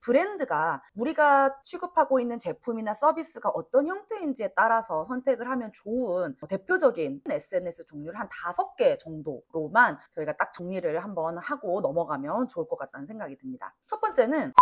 브랜드가 우리가 취급하고 있는 제품이나 서비스가 어떤 형태인지에 따라서 선택을 하면 좋은 대표적인 SNS 종류를 한 5개 정도로만 저희가 딱 정리를 한번 하고 넘어가면 좋을 것 같다는 생각이 듭니다. 첫 번째는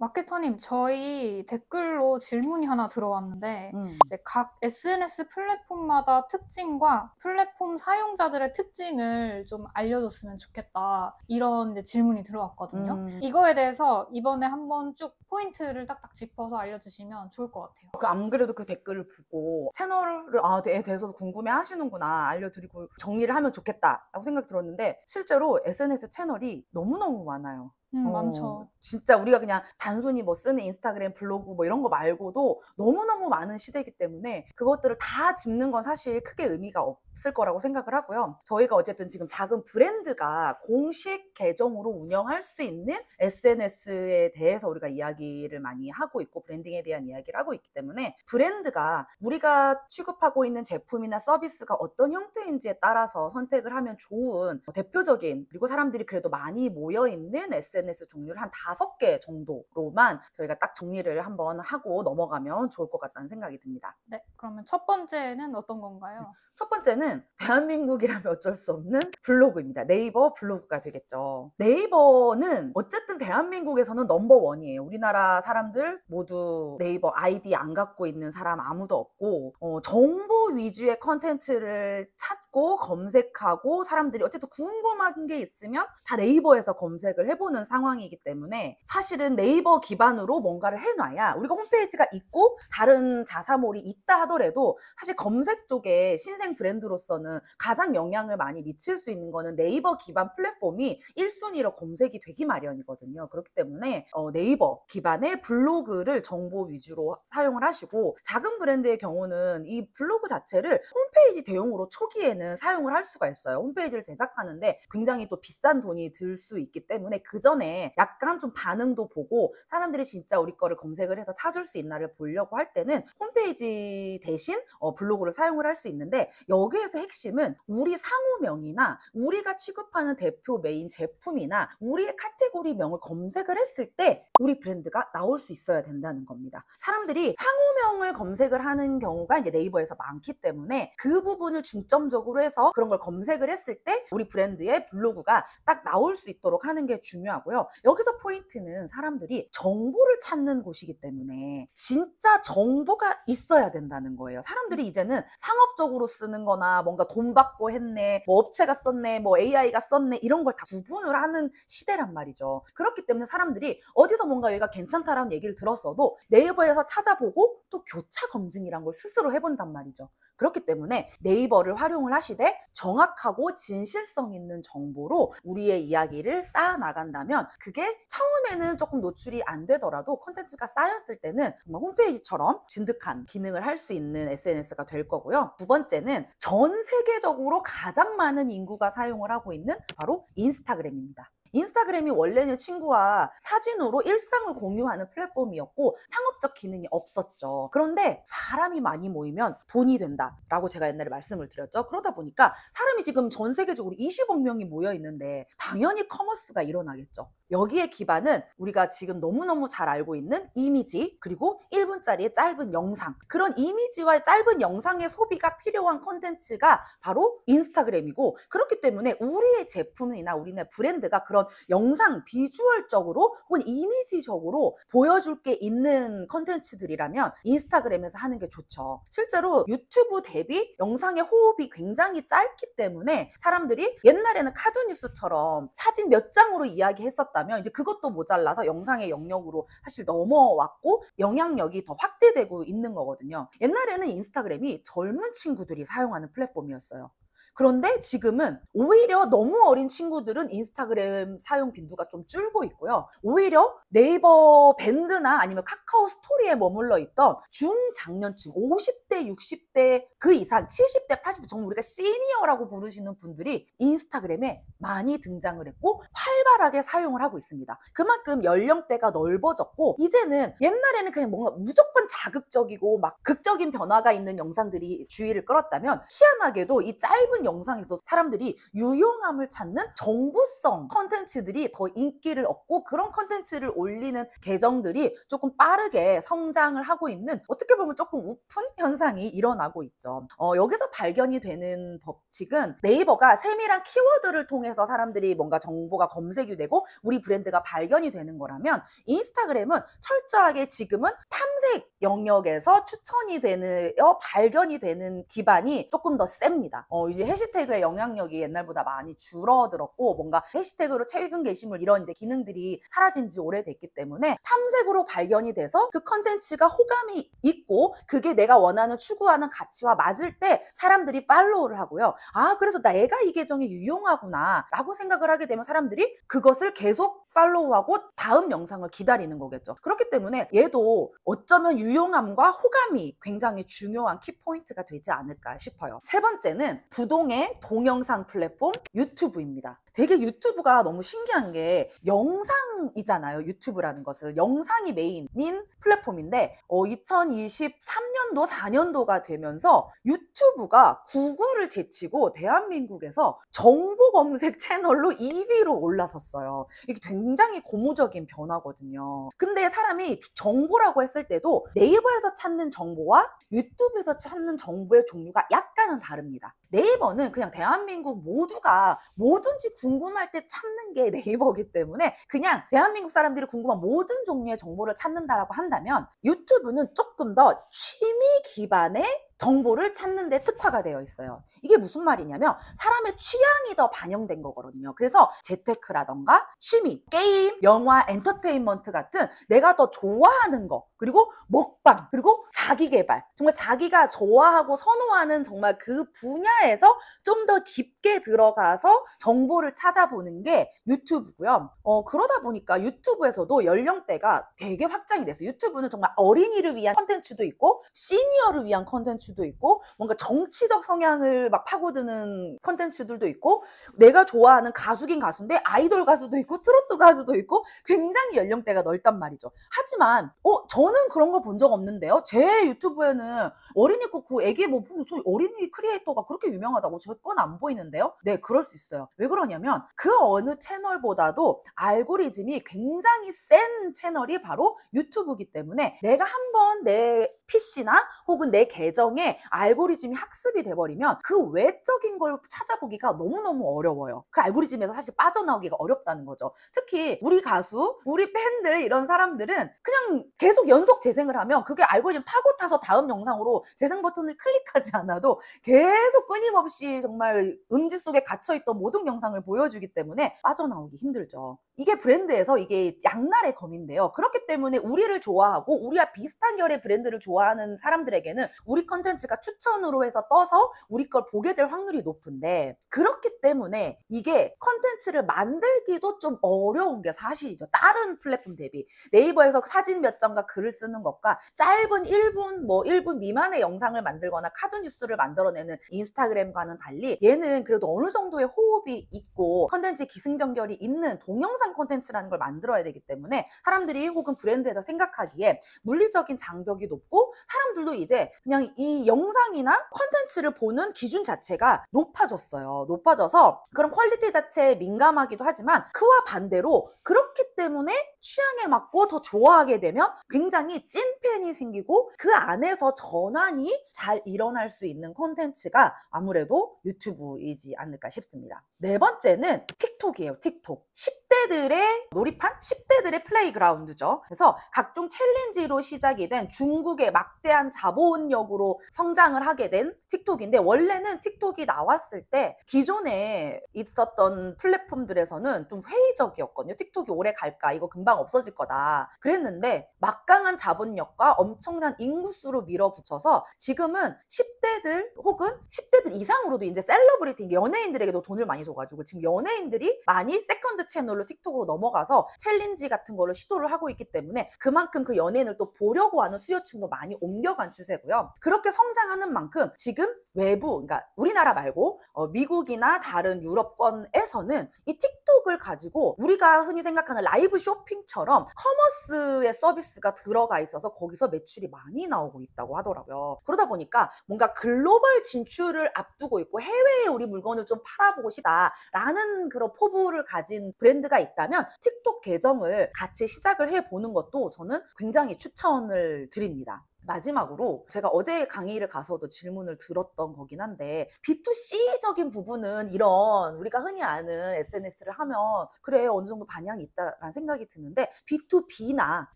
마케터님, 저희 댓글로 질문이 하나 들어왔는데 이제 각 SNS 플랫폼마다 특징과 플랫폼 사용자들의 특징을 좀 알려줬으면 좋겠다, 이런 이제 질문이 들어왔거든요. 이거에 대해서 이번에 한번 쭉 포인트를 딱딱 짚어서 알려주시면 좋을 것 같아요. 안 그래도 그 댓글을 보고 채널에 대해서 궁금해 하시는구나, 알려드리고 정리를 하면 좋겠다라고 생각이 들었는데, 실제로 SNS 채널이 너무너무 많아요. 많죠. 진짜 우리가 그냥 단순히 뭐 쓰는 인스타그램, 블로그 뭐 이런 거 말고도 너무너무 많은 시대이기 때문에 그것들을 다 짚는 건 사실 크게 의미가 없을 거라고 생각을 하고요. 저희가 어쨌든 지금 작은 브랜드가 공식 계정으로 운영할 수 있는 SNS에 대해서 우리가 이야기를 많이 하고 있고, 브랜딩에 대한 이야기를 하고 있기 때문에 브랜드가 우리가 취급하고 있는 제품이나 서비스가 어떤 형태인지에 따라서 선택을 하면 좋은 대표적인, 그리고 사람들이 그래도 많이 모여있는 SNS 종류를 한 5개 정도로만 저희가 딱 정리를 한번 하고 넘어가면 좋을 것 같다는 생각이 듭니다. 네, 그러면 첫 번째는 어떤 건가요? 첫 번째는 대한민국이라면 어쩔 수 없는 블로그입니다. 네이버 블로그가 되겠죠. 네이버는 어쨌든 대한민국에서는 넘버원이에요. 우리나라 사람들 모두 네이버 아이디 안 갖고 있는 사람 아무도 없고, 정보 위주의 컨텐츠를 찾고 검색하고, 사람들이 어쨌든 궁금한 게 있으면 다 네이버에서 검색을 해보는 상황이기 때문에, 사실은 네이버 기반으로 뭔가를 해놔야, 우리가 홈페이지가 있고 다른 자사몰이 있다 하더라도 사실 검색 쪽에 신생 브랜드로서는 가장 영향을 많이 미칠 수 있는 거는 네이버 기반 플랫폼이 1순위로 검색이 되기 마련이거든요. 그렇기 때문에 네이버 기반의 블로그를 정보 위주로 사용을 하시고, 작은 브랜드의 경우는 이 블로그 자체를 홈페이지 대용으로 초기에는 사용을 할 수가 있어요. 홈페이지를 제작하는데 굉장히 또 비싼 돈이 들 수 있기 때문에 그 전에 약간 좀 반응도 보고, 사람들이 진짜 우리 거를 검색을 해서 찾을 수 있나를 보려고 할 때는 홈페이지 대신 블로그를 사용을 할 수 있는데, 여기에서 핵심은 우리 상호명이나 우리가 취급하는 대표 메인 제품이나 우리의 카테고리명을 검색을 했을 때 우리 브랜드가 나올 수 있어야 된다는 겁니다. 사람들이 상호명을 검색을 하는 경우가 이제 네이버에서 많기 때문에 그 부분을 중점적으로 해서 그런 걸 검색을 했을 때 우리 브랜드의 블로그가 딱 나올 수 있도록 하는 게 중요하고요. 여기서 포인트는 사람들이 정보를 찾는 곳이기 때문에 진짜 정보가 있어야 된다는 거예요. 사람들이 이제는 상업적으로 쓰는 거나 뭔가 돈 받고 했네, 뭐 업체가 썼네, 뭐 AI가 썼네, 이런 걸 다 구분을 하는 시대란 말이죠. 그렇기 때문에 사람들이 어디서 뭔가 얘가 괜찮다라는 얘기를 들었어도 네이버에서 찾아보고 또 교차 검증이란 걸 스스로 해본단 말이죠. 그렇기 때문에 네이버를 활용을 하시되 정확하고 진실성 있는 정보로 우리의 이야기를 쌓아 나간다면, 그게 처음에는 조금 노출이 안 되더라도 콘텐츠가 쌓였을 때는 정말 홈페이지처럼 진득한 기능을 할 수 있는 SNS가 될 거고요. 두 번째는 전 세계적으로 가장 많은 인구가 사용을 하고 있는 바로 인스타그램입니다. 인스타그램이 원래는 친구와 사진으로 일상을 공유하는 플랫폼이었고 상업적 기능이 없었죠. 그런데 사람이 많이 모이면 돈이 된다라고 제가 옛날에 말씀을 드렸죠. 그러다 보니까 사람이 지금 전 세계적으로 20억 명이 모여 있는데 당연히 커머스가 일어나겠죠. 여기에 기반은 우리가 지금 너무너무 잘 알고 있는 이미지, 그리고 1분짜리의 짧은 영상, 그런 이미지와 짧은 영상의 소비가 필요한 콘텐츠가 바로 인스타그램이고, 그렇기 때문에 우리의 제품이나 우리네 브랜드가 그런 영상 비주얼적으로 혹은 이미지적으로 보여줄 게 있는 콘텐츠들이라면 인스타그램에서 하는 게 좋죠. 실제로 유튜브 대비 영상의 호흡이 굉장히 짧기 때문에 사람들이 옛날에는 카드뉴스처럼 사진 몇 장으로 이야기했었다면 이제 그것도 모자라서 영상의 영역으로 사실 넘어왔고 영향력이 더 확대되고 있는 거거든요. 옛날에는 인스타그램이 젊은 친구들이 사용하는 플랫폼이었어요. 그런데 지금은 오히려 너무 어린 친구들은 인스타그램 사용 빈도가 좀 줄고 있고요. 오히려 네이버 밴드나 아니면 카카오 스토리에 머물러 있던 중장년층, 50대, 60대 그 이상, 70대, 80대 정말 우리가 시니어라고 부르시는 분들이 인스타그램에 많이 등장을 했고 활발하게 사용을 하고 있습니다. 그만큼 연령대가 넓어졌고, 이제는 옛날에는 그냥 뭔가 무조건 자극적이고 막 극적인 변화가 있는 영상들이 주의를 끌었다면, 희한하게도 이 짧은 모든 영상에서 사람들이 유용함을 찾는 정보성 컨텐츠들이 더 인기를 얻고 그런 컨텐츠를 올리는 계정들이 조금 빠르게 성장을 하고 있는 어떻게 보면 조금 우픈 현상이 일어나고 있죠. 여기서 발견이 되는 법칙은 네이버가 세밀한 키워드를 통해서 사람들이 뭔가 정보가 검색이 되고 우리 브랜드가 발견이 되는 거라면 인스타그램은 철저하게 지금은 탐색 영역에서 추천이 되는 발견이 되는 기반이 조금 더 셉니다. 이제 해시태그의 영향력이 옛날보다 많이 줄어들었고 뭔가 해시태그로 최근 게시물 이런 이제 기능들이 사라진 지 오래됐기 때문에 탐색으로 발견이 돼서 그 컨텐츠가 호감이 있고 그게 내가 원하는 추구하는 가치와 맞을 때 사람들이 팔로우를 하고요. 아, 그래서 내가 이 계정이 유용하구나 라고 생각을 하게 되면 사람들이 그것을 계속 팔로우하고 다음 영상을 기다리는 거겠죠. 그렇기 때문에 얘도 어쩌면 유용함과 호감이 굉장히 중요한 키포인트가 되지 않을까 싶어요. 세 번째는 부동의 동영상 플랫폼 유튜브입니다. 되게 유튜브가 너무 신기한 게 영상이잖아요. 유튜브라는 것은 영상이 메인인 플랫폼인데 2023년도 4년도가 되면서 유튜브가 구글을 제치고 대한민국에서 정보 검색 채널로 2위로 올라섰어요. 이게 굉장히 고무적인 변화거든요. 근데 사람이 정보라고 했을 때도 네이버에서 찾는 정보와 유튜브에서 찾는 정보의 종류가 약간은 다릅니다. 네이버는 그냥 대한민국 모두가 뭐든지 궁금할 때 찾는 게 네이버이기 때문에 그냥 대한민국 사람들이 궁금한 모든 종류의 정보를 찾는다라고 한다면 유튜브는 조금 더 취미 기반의 정보를 찾는 데 특화가 되어 있어요. 이게 무슨 말이냐면 사람의 취향이 더 반영된 거거든요. 그래서 재테크라던가 취미, 게임, 영화, 엔터테인먼트 같은 내가 더 좋아하는 거, 그리고 먹방, 그리고 자기계발, 정말 자기가 좋아하고 선호하는 정말 그 분야에서 좀 더 깊게 들어가서 정보를 찾아보는 게 유튜브고요. 그러다 보니까 유튜브에서도 연령대가 되게 확장이 됐어요. 유튜브는 정말 어린이를 위한 컨텐츠도 있고 시니어를 위한 컨텐츠도 있고 뭔가 정치적 성향을 막 파고드는 컨텐츠들도 있고 내가 좋아하는 가수긴 가수인데 아이돌 가수도 있고 트로트 가수도 있고 굉장히 연령대가 넓단 말이죠. 하지만 저는 그런 거 본 적 없는데요. 제 유튜브에는 어린이 코코 애기 뭐 무슨 어린이 크리에이터가 그렇게 유명하다고 저 건 안 보이는데요. 네, 그럴 수 있어요. 왜 그러냐면 그 어느 채널보다도 알고리즘이 굉장히 센 채널이 바로 유튜브이기 때문에 내가 한번 내 PC나 혹은 내 계정에 알고리즘이 학습이 돼버리면 그 외적인 걸 찾아보기가 너무너무 어려워요. 그 알고리즘에서 사실 빠져나오기가 어렵다는 거죠. 특히 우리 가수, 우리 팬들 이런 사람들은 그냥 계속 연속 재생을 하면 그게 알고리즘 타고 타서 다음 영상으로 재생 버튼을 클릭하지 않아도 계속 끊임없이 정말 음지 속에 갇혀있던 모든 영상을 보여주기 때문에 빠져나오기 힘들죠. 이게 브랜드에서 이게 양날의 검인데요. 그렇기 때문에 우리를 좋아하고 우리와 비슷한 결의 브랜드를 좋아하는 사람들에게는 우리 컨텐츠가 추천으로 해서 떠서 우리 걸 보게 될 확률이 높은데 그렇기 때문에 이게 컨텐츠를 만들기도 좀 어려운 게 사실이죠. 다른 플랫폼 대비 네이버에서 사진 몇 장과 글을 쓰는 것과 짧은 1분 미만의 영상을 만들거나 카드 뉴스를 만들어내는 인스타그램과는 달리 얘는 그래도 어느 정도의 호흡이 있고 컨텐츠 기승전결이 있는 동영상 컨텐츠라는 걸 만들어야 되기 때문에 사람들이 혹은 브랜드에서 생각하기에 물리적인 장벽이 높고 사람들도 이제 그냥 이 영상이나 컨텐츠를 보는 기준 자체가 높아졌어요. 높아져서 그런 퀄리티 자체에 민감하기도 하지만 그와 반대로 그렇기 때문에 취향에 맞고 더 좋아하게 되면 굉장히 찐팬이 생기고 그 안에서 전환이 잘 일어날 수 있는 콘텐츠가 아무래도 유튜브이지 않을까 싶습니다. 네 번째는 틱톡이에요. 틱톡. 10대들의 놀이판? 10대들의 플레이그라운드죠. 그래서 각종 챌린지로 시작이 된 중국의 막대한 자본력으로 성장을 하게 된 틱톡인데 원래는 틱톡이 나왔을 때 기존에 있었던 플랫폼들에서는 좀 회의적이었거든요. 틱톡이 오래 갈까? 이거 금방 없어질 거다. 그랬는데 막강한 자본력과 엄청난 인구수로 밀어붙여서 지금은 10대들 혹은 10대들 이상으로도 이제 셀러브리티, 연예인들에게도 돈을 많이 줘가지고 지금 연예인들이 많이 세컨드 채널로 틱톡을 틱톡으로 넘어가서 챌린지 같은 걸로 시도를 하고 있기 때문에 그만큼 그 연예인을 또 보려고 하는 수요층도 많이 옮겨간 추세고요. 그렇게 성장하는 만큼 지금 외부, 그러니까 우리나라 말고 미국이나 다른 유럽권에서는 이 틱톡을 가지고 우리가 흔히 생각하는 라이브 쇼핑처럼 커머스의 서비스가 들어가 있어서 거기서 매출이 많이 나오고 있다고 하더라고요. 그러다 보니까 뭔가 글로벌 진출을 앞두고 있고 해외에 우리 물건을 좀 팔아보고 싶다라는 그런 포부를 가진 브랜드가 있다면 틱톡 계정을 같이 시작을 해보는 것도 저는 굉장히 추천을 드립니다. 마지막으로 제가 어제 강의를 가서도 질문을 들었던 거긴 한데 B2C적인 부분은 이런 우리가 흔히 아는 SNS를 하면 그래 어느 정도 반향이 있다라는 생각이 드는데 B2B나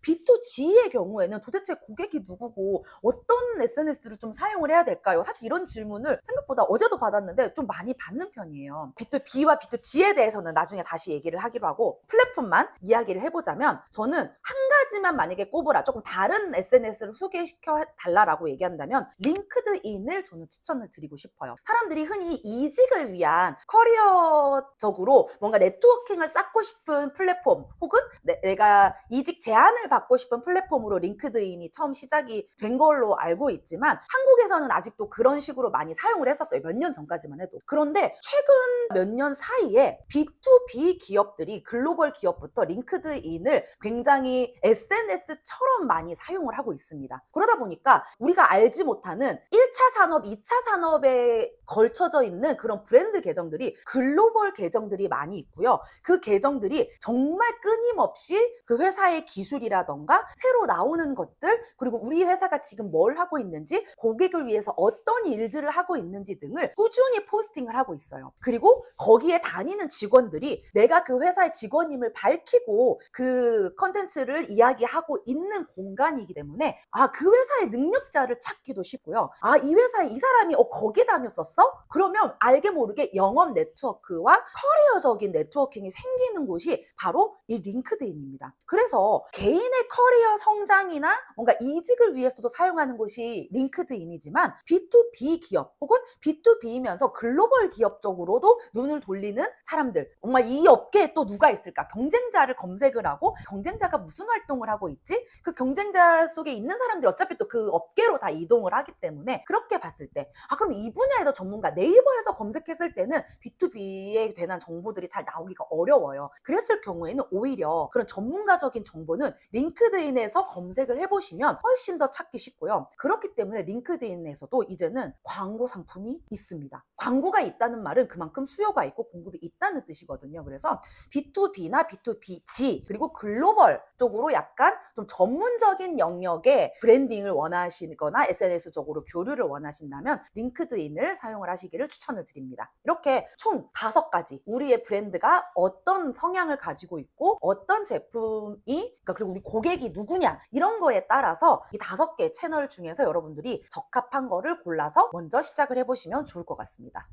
B2G의 경우에는 도대체 고객이 누구고 어떤 SNS를 좀 사용을 해야 될까요? 사실 이런 질문을 생각보다 어제도 받았는데 좀 많이 받는 편이에요. B2B와 B2G에 대해서는 나중에 다시 얘기를 하기로 하고 플랫폼만 이야기를 해보자면 저는 한 가지만 만약에 꼽으라 조금 다른 SNS를 소개시켜 달라라고 얘기한다면 링크드인을 저는 추천을 드리고 싶어요. 사람들이 흔히 이직을 위한 커리어적으로 뭔가 네트워킹을 쌓고 싶은 플랫폼 혹은 내가 이직 제안을 받고 싶은 플랫폼으로 링크드인이 처음 시작이 된 걸로 알고 있지만 한국에서는 아직도 그런 식으로 많이 사용을 했었어요. 몇 년 전까지만 해도. 그런데 최근 몇 년 사이에 B2B 기업들이 글로벌 기업부터 링크드인을 굉장히 SNS처럼 많이 사용을 하고 있습니다. 그러다 보니까 우리가 알지 못하는 1차 산업, 2차 산업에 걸쳐져 있는 그런 브랜드 계정들이 글로벌 계정들이 많이 있고요. 그 계정들이 정말 끊임없이 그 회사의 기술이라던가 새로 나오는 것들 그리고 우리 회사가 지금 뭘 하고 있는지 고객을 위해서 어떤 일들을 하고 있는지 등을 꾸준히 포스팅을 하고 있어요. 그리고 거기에 다니는 직원들이 내가 그 회사의 직원임을 밝히고 그 컨텐츠를 이야기하고 있는 공간이기 때문에 그 회사의 능력자를 찾기도 쉽고요. 이 회사에 이 사람이 거기 다녔었어? 그러면 알게 모르게 영업 네트워크와 커리어적인 네트워킹이 생기는 곳이 바로 이 링크드인입니다. 그래서 개인의 커리어 성장이나 뭔가 이직을 위해서도 사용하는 곳이 링크드인이지만 B2B 기업 혹은 B2B이면서 글로벌 기업 쪽으로도 눈을 돌리는 사람들 정말 이 업계에 또 누가 있을까? 경쟁자를 검색을 하고 경쟁자가 무슨 활동을 하고 있지? 그 경쟁자 속에 있는 사람들이 어차피 또 그 업계로 다 이동을 하기 때문에 그렇게 봤을 때 그럼 이 분야에서 전문가 네이버에서 검색했을 때는 B2B에 관한 정보들이 잘 나오기가 어려워요. 그랬을 경우에는 오히려 그런 전문가적인 정보는 링크드인에서 검색을 해보시면 훨씬 더 찾기 쉽고요. 그렇기 때문에 링크드인에서도 이제는 광고 상품이 있습니다. 광고가 있다는 말은 그만큼 수요가 있고 공급이 있다는 뜻이거든요. 그래서 B2B나 B2BG 그리고 글로벌 쪽으로 약간 좀 전문적인 영역의 브랜딩을 원하시거나 SNS적으로 교류를 원하신다면 링크드인을 사용을 하시기를 추천을 드립니다. 이렇게 총 5가지 우리의 브랜드가 어떤 성향을 가지고 있고 어떤 제품이 그러니까 그리고 우리 고객이 누구냐 이런 거에 따라서 이 5개 채널 중에서 여러분들이 적합한 거를 골라서 먼저 시작을 해보시면 좋을 것 같습니다.